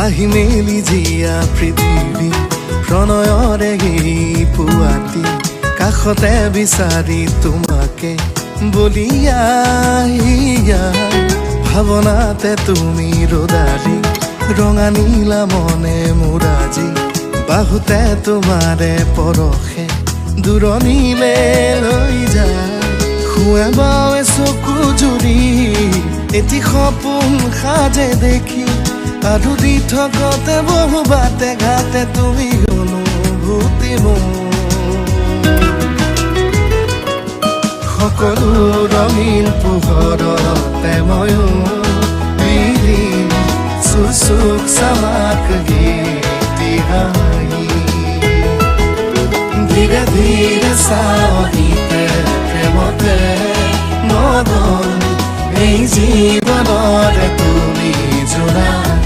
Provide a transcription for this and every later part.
পাহি মেলি জিয়া পৃথিৱী প্ৰণয়ৰে এই পুৱাতি কাষতে বিচাৰি তোমাকে বলিয়া ভাৱনাতে তুমি ৰদাৰি ৰঙা নীলা মনে মুৰাজি বাহুতে তোমাৰে পৰশে দূৰণিলে লৈ যায় শুৱে বাৱে চকু জুৰি এটি সপোন সাজে দেখি আৰু দি থকতে বহু বাটে ঘাটে তুমি অনুভূতি সকলো ৰঙীন পোহৰতে ময়ো বিলীন চুচুক চামাক গীতি হাঁহি ধীৰে ধীৰে চাহিতে প্ৰেমতে মগন এই জীৱনৰে তুমি জোনাকী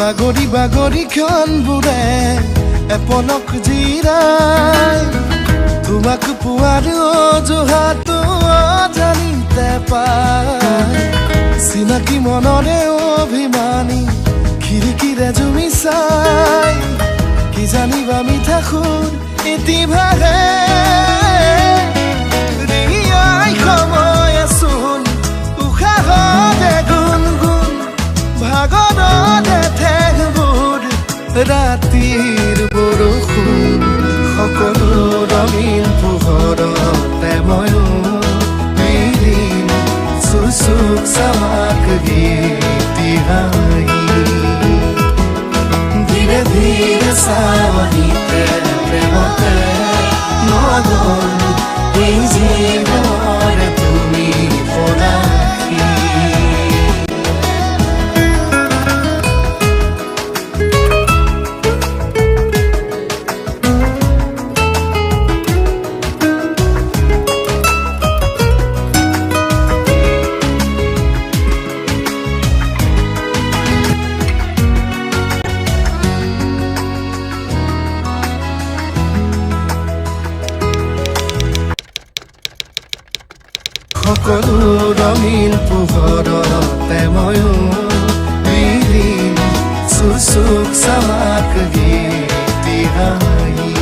বাগৰি বাগৰি ক্ষণবোৰে এপলক জিৰাই তোমাক পোৱাৰ অজুহাত জানিতে পাই চিনাকি মনৰে অভিমানী খিৰিকীৰে জুমি চাই কি জানিবা মিঠা সুৰ এটি ভাগে ৰিয়াই সময় চোন উশাহতে গুণগুণ ভাগৰতে ঠেংবোৰ ৰাতিৰ বৰষুণ সকলো ৰঙীন পোহৰতে ময়ো বিলীন চুচুক চামাক গীতি হাঁহি ধীৰে ধীৰে চাহিতে প্ৰেমতে মগন এই জীৱনৰে তুমি পৰাশী সকলো ৰঙীন পোহৰতে ময়ো বিলীন চুচুক চামাক গীতি হাঁহি